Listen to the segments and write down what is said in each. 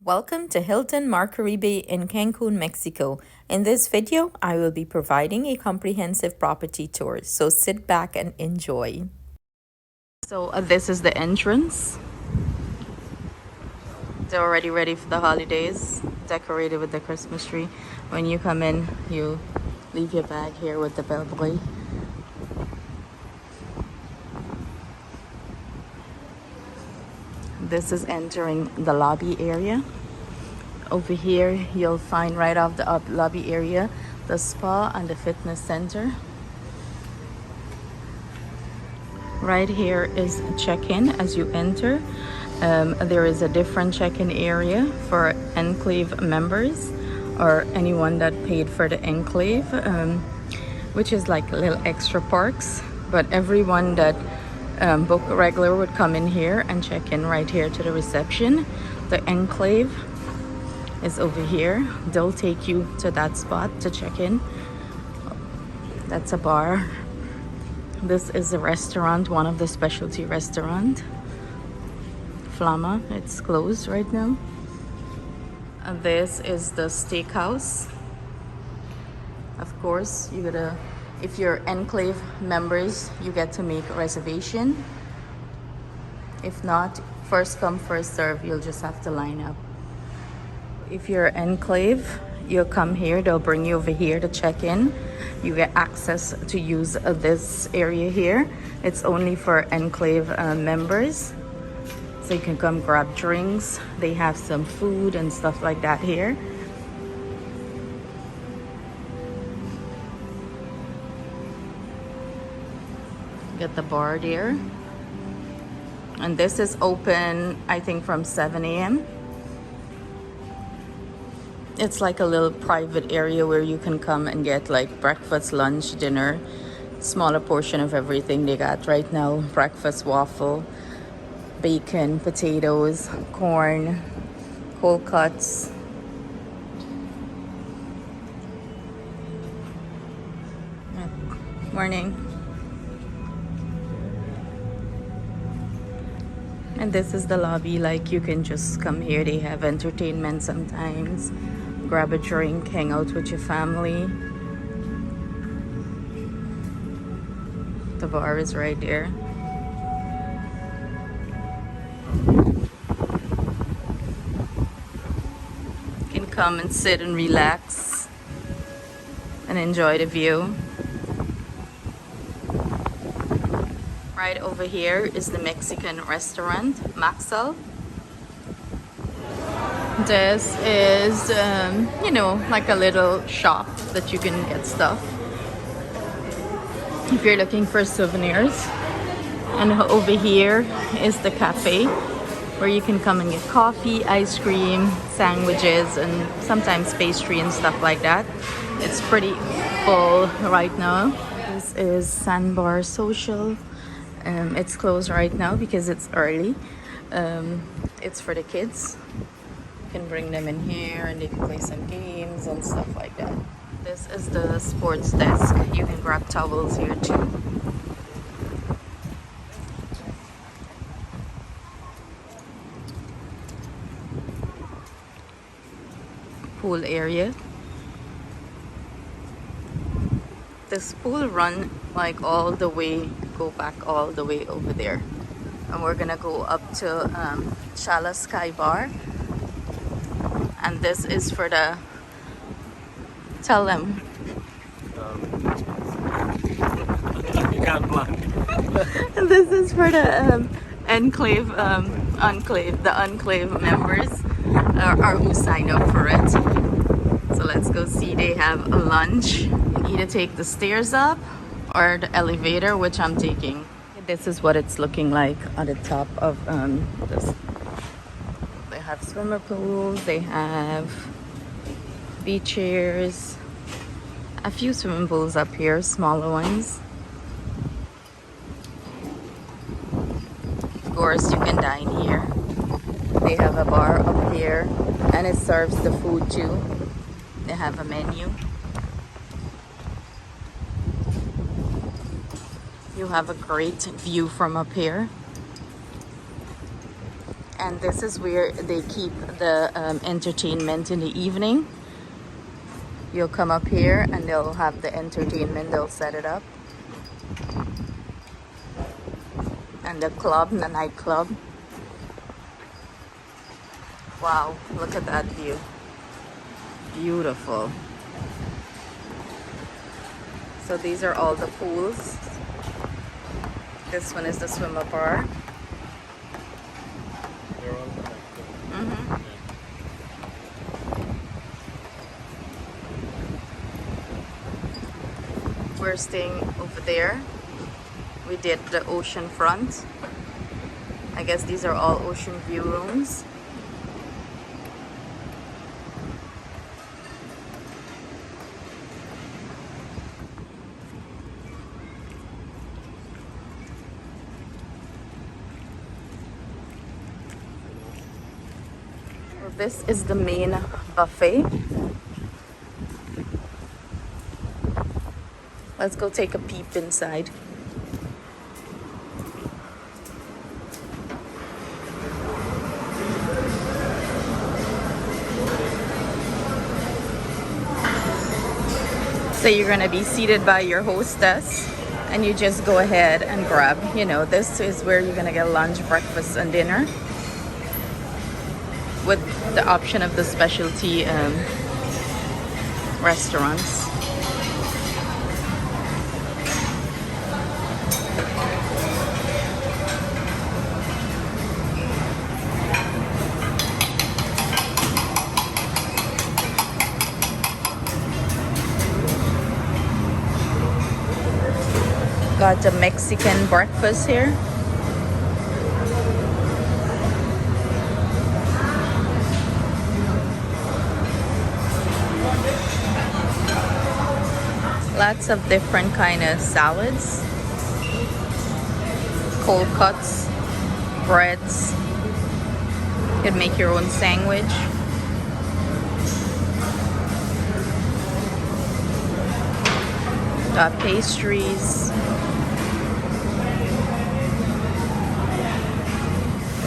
Welcome to Hilton Caribe in Cancun, Mexico. In this video, I will be providing a comprehensive property tour, so sit back and enjoy. So this is the entrance. They're already ready for the holidays, decorated with the Christmas tree. When you come in, you leave your bag here with the bellboy. This is entering the lobby area. Over here, you'll find right off the lobby area, the spa and the fitness center. Right here is check-in as you enter. There is a different check-in area for enclave members or anyone that paid for the enclave, which is like little extra parks. But everyone that book regular would come in here and check in right here to the reception. The enclave is over here. They'll take you to that spot to check in. That's a bar. This is a restaurant, one of the specialty restaurant. Flama, it's closed right now. And this is the steakhouse. Of course, if you're enclave members, you get to make a reservation. If not, first come, first serve, you'll just have to line up. If you're enclave, you'll come here, they'll bring you over here to check in. You get access to use this area here. It's only for enclave members. So you can come grab drinks. They have some food and stuff like that here. Get the bar there. And this is open, I think, from 7 a.m. It's like a little private area where you can come and get like breakfast, lunch, dinner, smaller portion of everything they got right now. Breakfast, waffle, bacon, potatoes, corn, cold cuts. Morning. And this is the lobby. Like, you can just come here. They have entertainment sometimes. Grab a drink, hang out with your family. The bar is right there. You can come and sit and relax and enjoy the view. Right over here is the Mexican restaurant, Maxel. This is, like a little shop that you can get stuff if you're looking for souvenirs. And over here is the cafe where you can come and get coffee, ice cream, sandwiches, and sometimes pastry and stuff like that. It's pretty full right now. This is Sandbar Social. It's closed right now because it's early. It's for the kids. You can bring them in here and they can play some games and stuff like that. This is the sports desk. You can grab towels here too. Pool area. This pool run like all the way, go back all the way over there. And we're gonna go up to Chala Sky Bar. And this is for the, tell them. And this is for the enclave, the enclave members or who sign up for it. So let's go see. They have a lunch. You can either take the stairs up or the elevator, which I'm taking. This is what it's looking like on the top of this. They have swimmer pools, they have beach chairs, a few swimming pools up here, smaller ones. Of course, you can dine here. They have a bar up here and it serves the food too. They have a menu. You have a great view from up here. And this is where they keep the entertainment in the evening. You'll come up here and they'll have the entertainment, they'll set it up. And the club, the nightclub. Wow, look at that view. Beautiful. So these are all the pools. This one is the swimmer bar. They're all connected. Mm-hmm. We're staying over there. We did the Oceanfront. I guess these are all ocean view rooms. Well, this is the main buffet. Let's go take a peep inside. So you're gonna be seated by your hostess and you just go ahead and grab, you know, this is where you're gonna get lunch, breakfast, and dinner with the option of the specialty restaurants. Got a Mexican breakfast here. Lots of different kind of salads, cold cuts, breads. You can make your own sandwich. Got pastries.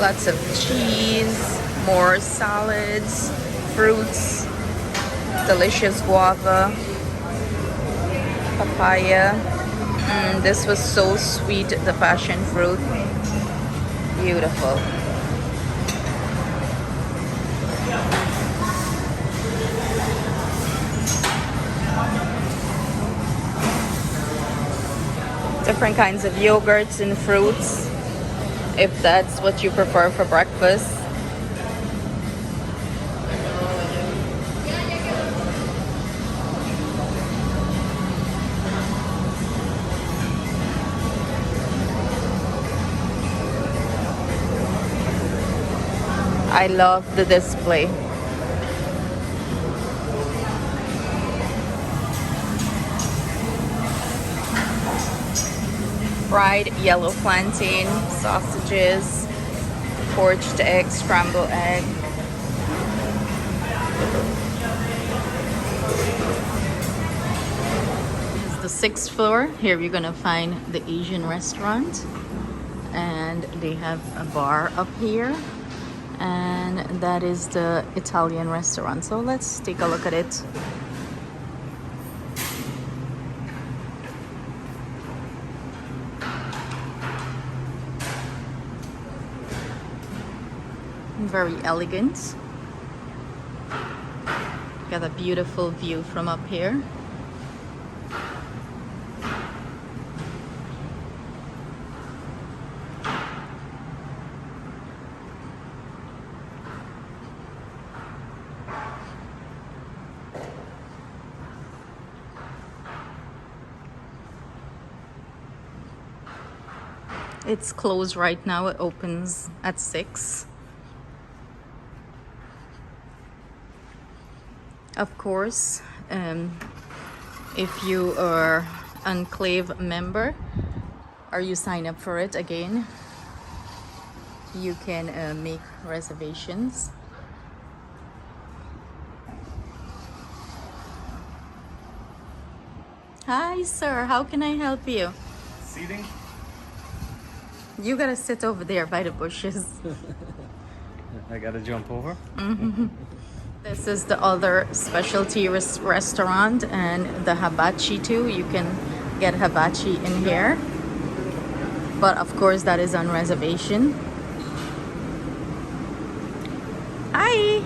Lots of cheese, more salads, fruits, delicious guava, papaya. This was so sweet, the passion fruit. Beautiful. Different kinds of yogurts and fruits, if that's what you prefer for breakfast. I love the display. Fried yellow plantain, sausages, poached egg, scrambled egg. This is the 6th floor. Here you're gonna find the Asian restaurant. And they have a bar up here. And that is the Italian restaurant. So let's take a look at it. Very elegant. Got a beautiful view from up here. It's closed right now. It opens at 6. Of course, if you are Enclave member or you sign up for it again, you can make reservations. Hi, sir. How can I help you? Seating? You gotta sit over there by the bushes. I gotta jump over. This is the other specialty restaurant, and the hibachi too. You can get hibachi in here, but of course that is on reservation. Hi.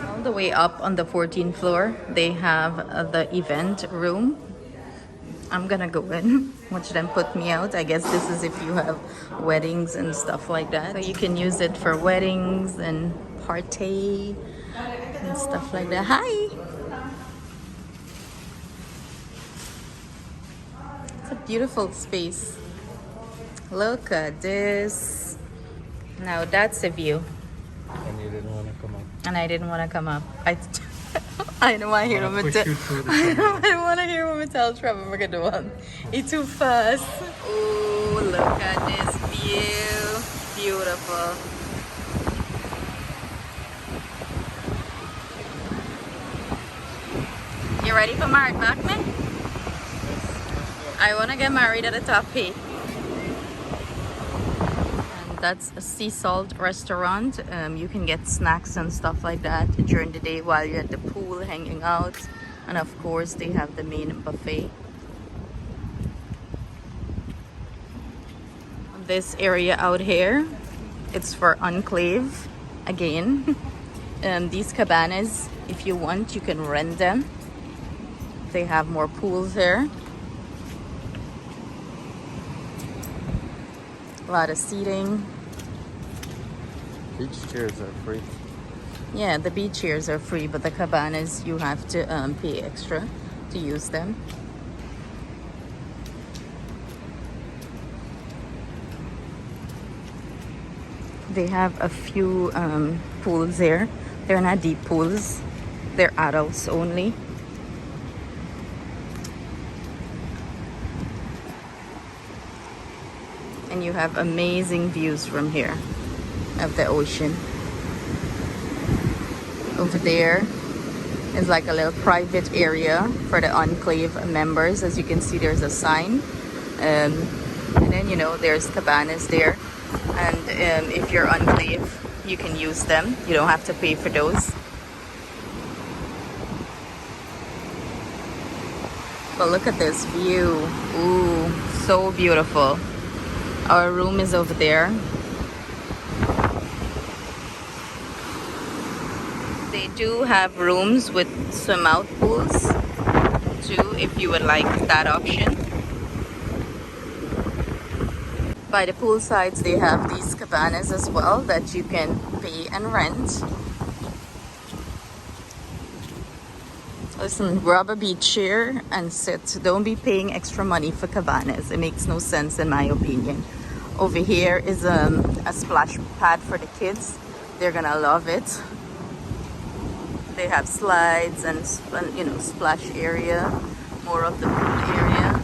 All the way up on the 14th floor, they have the event room. I'm gonna go in, watch them put me out. I guess this is if you have weddings and stuff like that. So you can use it for weddings and party and stuff like that. Hi! It's a beautiful space. Look at this. Now that's a view. And you didn't want to come up. And I didn't want to come up. I don't want to hear him. I don't want to hear him tell Trevor we're gonna do. It's too fast. Oh, look at this view. Beautiful. You ready for married Bachman? I want to get married at the top here. That's a sea salt restaurant. You can get snacks and stuff like that during the day while you're at the pool hanging out. And of course they have the main buffet. This area out here, it's for Enclave again. These cabanas, if you want, you can rent them. They have more pools here. A lot of seating. Beach chairs are free. Yeah, the beach chairs are free, but the cabanas you have to pay extra to use them. They have a few pools there. They're not deep pools. They're adults only. And you have amazing views from here of the ocean. Over there is like a little private area for the Enclave members. As you can see, there's a sign. And then, you know, there's cabanas there. And if you're Enclave, you can use them. You don't have to pay for those. But look at this view. Ooh, so beautiful. Our room is over there. They do have rooms with swim out pools too, if you would like that option. By the pool sides, they have these cabanas as well that you can pay and rent. Listen, grab a beach chair and sit. Don't be paying extra money for cabanas. It makes no sense in my opinion. Over here is a splash pad for the kids. They're gonna love it. They have slides and you know, splash area, more of the pool area.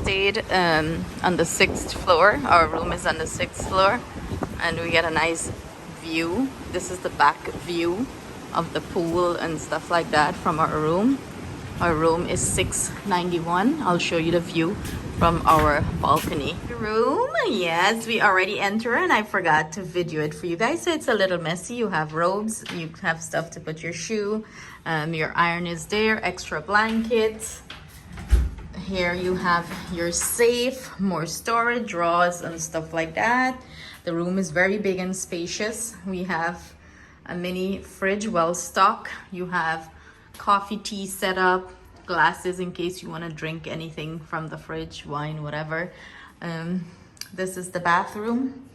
Stayed on the 6th floor. Our room is on the 6th floor, and we get a nice view. This is the back view of the pool and stuff like that from our room. Our room is 691. I'll show you the view from our balcony. Room, yes, we already enter, and I forgot to video it for you guys, so it's a little messy. You have robes, you have stuff to put your shoe, your iron is there, extra blankets. Here you have your safe, more storage, drawers and stuff like that. The room is very big and spacious. We have a mini fridge, well stocked. You have coffee, tea set up, glasses in case you want to drink anything from the fridge, wine, whatever. This is the bathroom.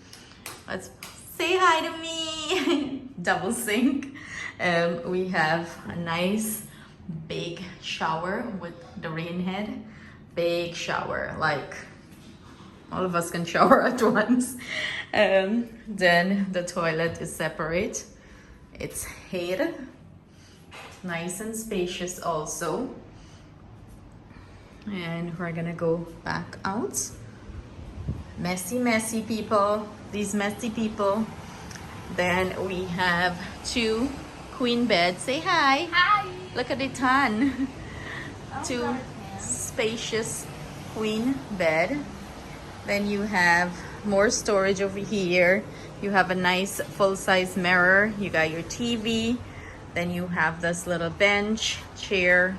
Let's say hi to me. Double sink. We have a nice big shower with the rain head. Big shower, like all of us can shower at once. Then the toilet is separate. It's head, nice and spacious also. And we're gonna go back out. messy people. These messy people. Then we have 2 queen beds. Say hi. Hi. Look at the ton. Oh, 2 God, spacious queen bed. Then you have more storage over here. You have a nice full-size mirror. You got your TV. Then you have this little bench, chair,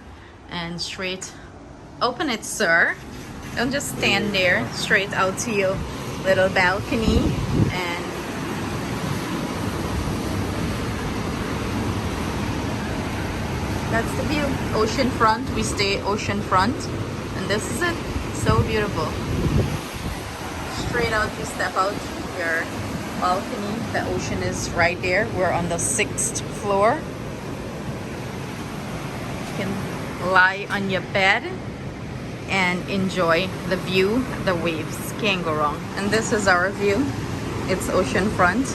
and straight. Open it, sir. Don't just stand there. Straight out to your little balcony. And that's the view. Oceanfront. We stay oceanfront. And this is it. So beautiful. Straight out, you step out your balcony. The ocean is right there. We're on the 6th floor. You can lie on your bed and enjoy the view, the waves. Can't go wrong. And this is our view. It's oceanfront.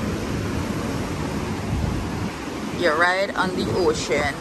You're right on the ocean.